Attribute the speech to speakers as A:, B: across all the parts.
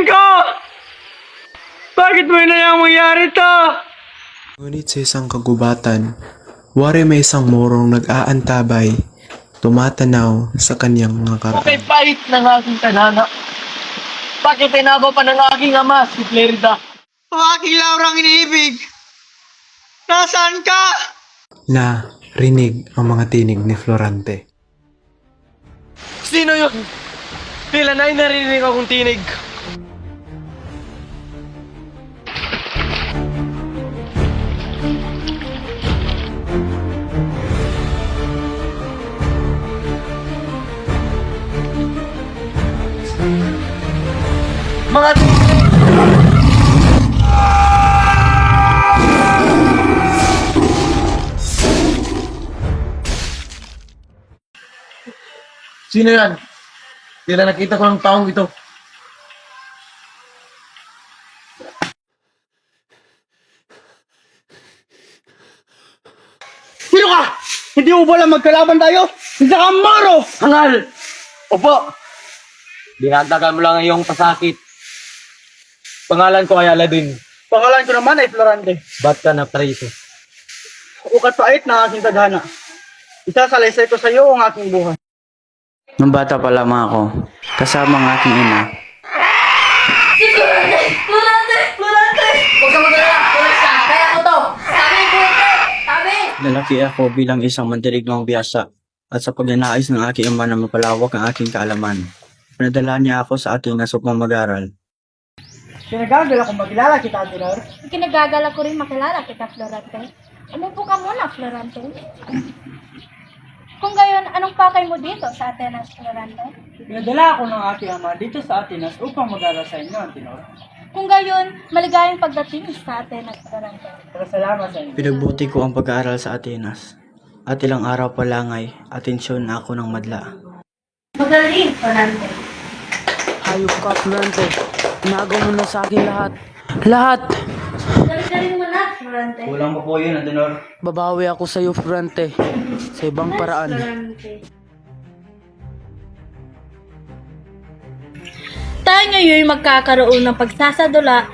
A: Nasaan ka? Bakit mo inayang mangyari to?
B: Ngunit sa isang kagubatan, wari may isang morong nag-aantabay, tumatanaw sa kanyang mga karaan.
A: Okay, pait ng aking tanana. Bakit tinabo pa ng aking ama, si Flerida? Ang aking Laurang iniibig! Nasaan ka?
B: Na rinig ang mga tinig ni Florante.
A: Sino yun? Tila na narinig akong tinig. Mga Sino yan? Tila nakita ko ng taong ito. Sino ka? Hindi mo ba lang magkalaban tayo? Hindi ka maro! Hangal! Opo! Dinagdagan mo lang ang iyong pasakit. Pangalan ko ay Aladdin. Pangalan ko naman ay Florante. Ba't ka naprito? Ukat pait na aking tadhana. Isasalaysay ko sa iyo ang aking buhay.
C: Nung bata pa lamang ako, kasama ang aking ina.
D: Florante! Huwag ka mag-alala! Tuloy siya! Kaya ko to! Sabi ko ito! Sabi!
C: Lalaki ako bilang isang mandirigmang biyasa at sa pagnanais ng aking ama na mapalawak ang aking kaalaman. Pinadala niya ako sa ating nasupang mag-aral.
A: Kinagagala kung magkilala kita, Tenor.
D: Kinagagala ko rin makilala kita, Florante. Umupo ka muna, Florante. Kung gayon, anong pakay mo dito sa Atenas, Florante?
A: Pinadala ako ng aking ama dito sa Atenas upang mag-aral sa inyo, Tenor.
D: Kung gayon, maligayang pagdating sa Atenas, Florante.
A: Salamat sa inyo.
C: Pinagbuti ko ang pag-aaral sa Atenas. At ilang araw pa lang ay atensyon na ako ng madla.
D: Magaling, Florante.
E: Hayop ka, Florante. Inagaw mo na sa akin lahat. Lahat!
D: Galing mo na, Florante.
C: Kulang pa po yun, Adenor.
E: Babawi ako sa iyo, Florante. Sa ibang paraan.
D: Florante. Tayo ngayon magkakaroon ng pagsasadula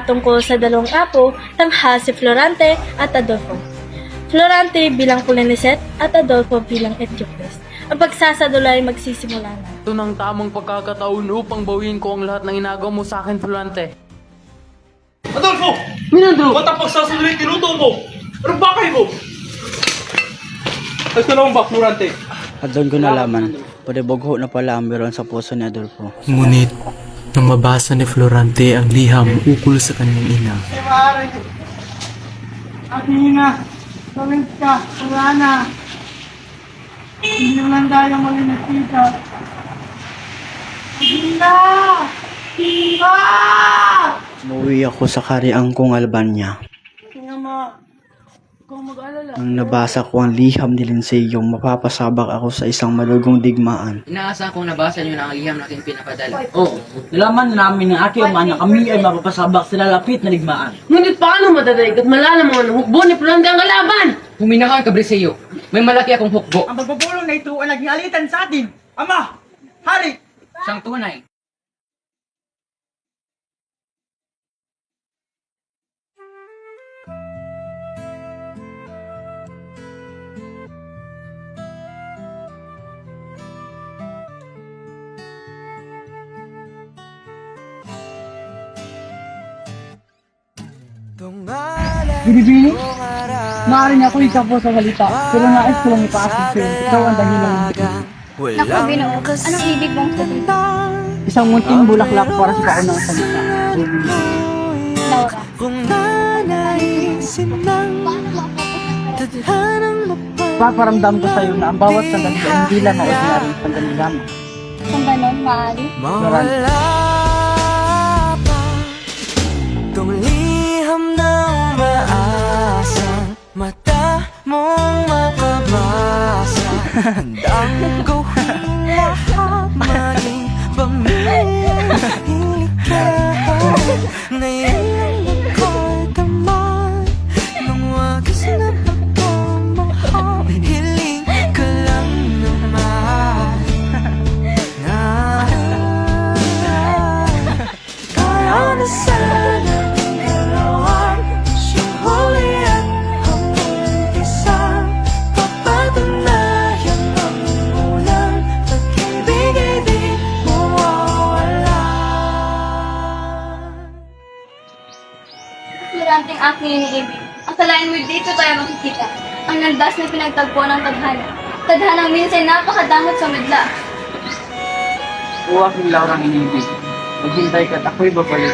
D: tungkol sa dalawang apo, tanghal si Florante at Adolfo. Florante bilang Polinices at Adolfo bilang Eteocles. Ang pagsasadula ay magsisimula na.
E: Ito ng tamang pagkakataon upang bawiin ko ang lahat ng inagaw mo sa akin, Florante.
A: Adolfo! Minandro! Ba't ang pagsasalulit tinuto mo? Anong bakay mo? Ito naman ba, Florante?
C: At doon ko nalaman, padibogho na pala ang meron sa puso ni Adolfo.
B: Ngunit, nang mabasa ni Florante ang liham ukol sa kanyang ina,
A: Aking ina, tawid ka, wala na. Hindi lang tayo malinasita. Ina! Ina!
C: Umuwi ako sa kariang kong Albania.
A: Tingnan mo, kung mag-alala.
C: Nang nabasa ko ang liham ni Linceyong, mapapasabak ako sa isang malugong digmaan.
F: Inaasahan kong nabasa niyo na ang liham na aking pinapadala.
E: Oo. Nalaman namin ng aking ama na kami ay mapapasabak sa lalapit na ligmaan.
G: Ngunit paano madadaig at malalam mo ng hukbo ni Florante ang kalaban?
F: Humina ka, Cabriseo. May malaki akong hukbo.
A: Ang pagbubulong na ito ang naging alitan sa atin. Ama! Hari!
F: Siyang tunay.
A: Binibini? Maaaring ako isa po sa salita, pero nais ko lang ipaasig sa'yo. Ikaw ang dahilan ng bigay.
D: Naku, Binoo, anong ibig mong sabihin?
A: Isang munting bulaklak para sa kaunang salita.
D: Laura.
A: Paparamdam ko sa'yo na ang bawat sandali ay hindi lang na ordinaryong sandali lamang.
D: Kung ganon, maaari.
A: Florante.
H: Tumliham ng maasang mata mong makabasa. Handang gawin lahat maging pamilya ka. Ngayon ako'y kamay ng wagas na pagmamahal. Hiling ka lang naman na na sana dalawang siyang huli at hanggang isang papatunayan ang unang pag-ibig ay di mawawala.
I: Floranteng aking iniibig. Akalain mo'y dito tayo makikita. Ang landas na pinagtagpo ng tadhana. Tadhanang minsan napakadamot sa medla.
C: O aking Laurang inibig, maghintay ka't ako'y babalik.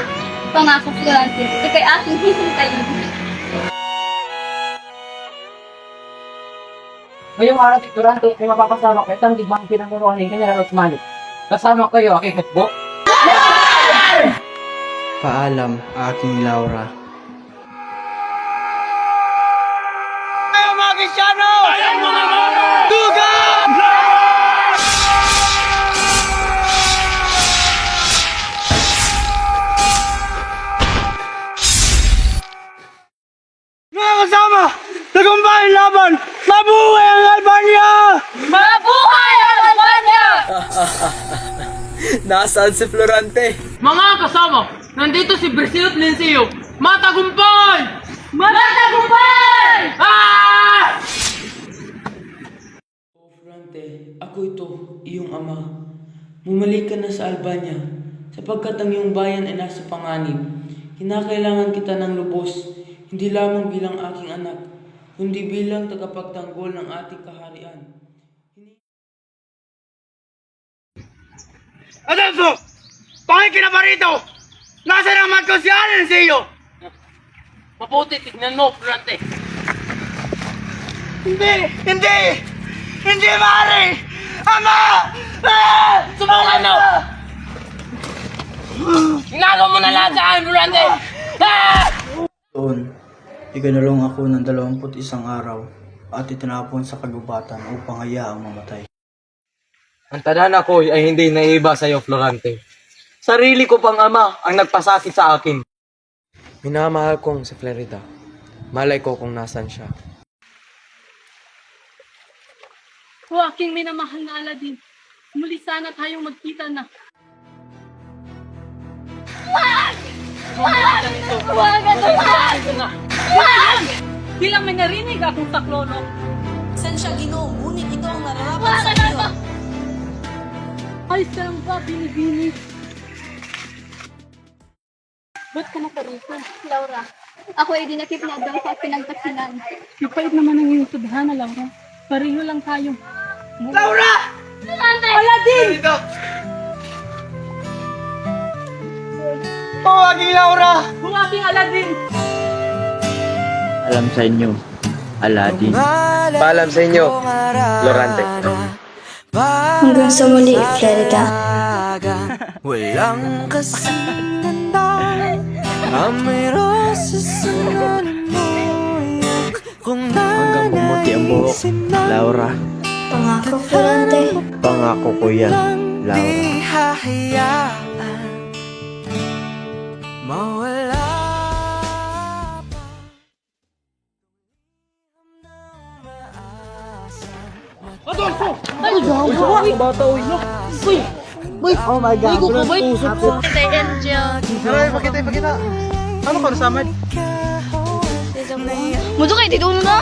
I: Pangako, Florante, ikay aking hihintayin.
F: Ngayong araw, Turante, may mapapasama kayo. Tang digmang pinanguruhan ng kanya na Rosmani. Kasama kayo, aking hukbo.
C: Paalam, aking Laura.
A: Mga kasama! Tagumpay ang laban! Mabuhay ang Albania!
I: Mabuhay ang Albania!
C: Nasaan si Florante?
G: Mga kasama, nandito si Briseo at Linceo. Matagumpay!
I: Matagumpay!
E: Florante, ako ito, iyong ama. Bumalik ka na sa Albania, sapagkat ang iyong bayan ay nasa panganib. Kinakailangan kita ng lubos, hindi lamang bilang aking anak, kundi bilang tagapagtanggol ng ating kaharian.
A: Adolfo! Pakikina pa rito! Nasaan ang mat ko si Allen sa iyo?
G: Mabuti, tignan mo, Florante.
A: Hindi! Hindi! Hindi maaari! Ama!
G: Subukan mo! Ginagawa mo na lahat sa akin, Florante!
C: Doon, iganulong ako ng 21 araw at itinapon sa kagubatan upang hayaang mamatay.
A: Ang tadhana ko ay hindi naiiba sa iyo, Florante. Sarili ko pang ama ang nagpasakit sa akin.
B: Minamahal kong si Clarita. Malay ko kung nasan siya.
D: O aking minamahal na Aladdin, muli sana tayong magkita na. Di lang may narinig akong saklono.
H: San siya Ginoo, ngunit ito ang nararapat
D: Wala
H: sa
D: ka
H: iyo.
D: na! Ay, saan ba, Binibini? Ba't ka nakarito?
I: Laura, ako ay dinakip na daw sa pinagpasinan.
D: Mapait naman ang iyong tadhana, Laura. Pareho lang tayo.
A: Laura!
D: Aladdin!
A: Dito! Oh, aking Laura!
D: Kung aking Aladdin!
C: Alam sa inyo, Aladdin.
B: Paalam sa inyo, Florante.
I: Hanggang sa muli, Florida.
H: Walang kasinanda Amoy roses sa nanimoy Kung
C: Hanggang bumuti ang buhok, Laura.
I: Pangako, Florante.
C: Pangako ko yan, Laura.
H: di hahayaan Mawala pa ng maasa
A: Adolfo! Ano ka nasamad?
I: Mudo kayo, dito na!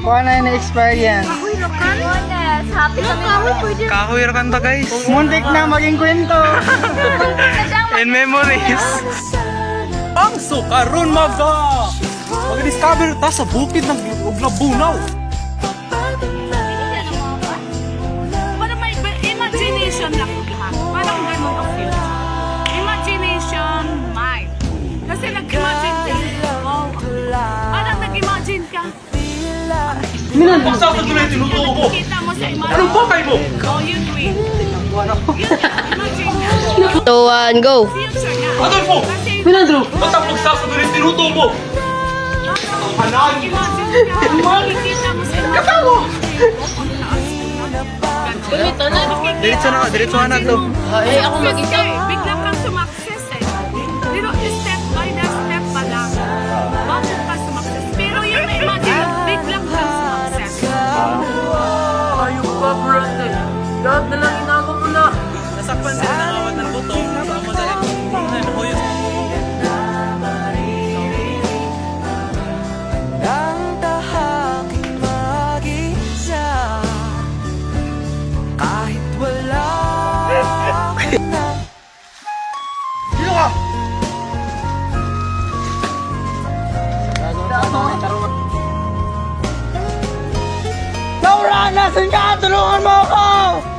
A: Kuha na yung na-expire yan.
I: Happy na kami, pwede.
A: Kahoy ra kanta guys. Muntik na maging kwento. And memories.
B: Ang sukaron maga! Mag-discover ta sa bukid ng Uglabunaw.
D: Parang may imagination lang lahat. Parang ganun ang feel. Imagination mind. Kasi nag-imagine ka. Oh, parang nag-imagine ka.
B: Basta sa tuloy tinutuko ko.
D: Kita mo sa imagine.
B: Anong bakay mo?
D: Oh, you do it. Imagine na.
I: 2, 1, go!
D: Future na.
B: Adolfo!
D: Kasi
B: Basta basta sa tuloy tinutuko ko. Hanan!
D: imagine ka. Makikita mo sa imagine. Katawa! Ganito na.
A: Diretso na to.
D: Eh, ako mag-isa. Bigla kang sumakses eh. Pero step by step pa lang. Bago ka sumakses. Pero yung imagine, bigla kang sumakses.
G: Ayun ka, Florante. Lahat na lang inago mo na. Nasakpan din na
A: Nasaan ka? Tulungan mo ako!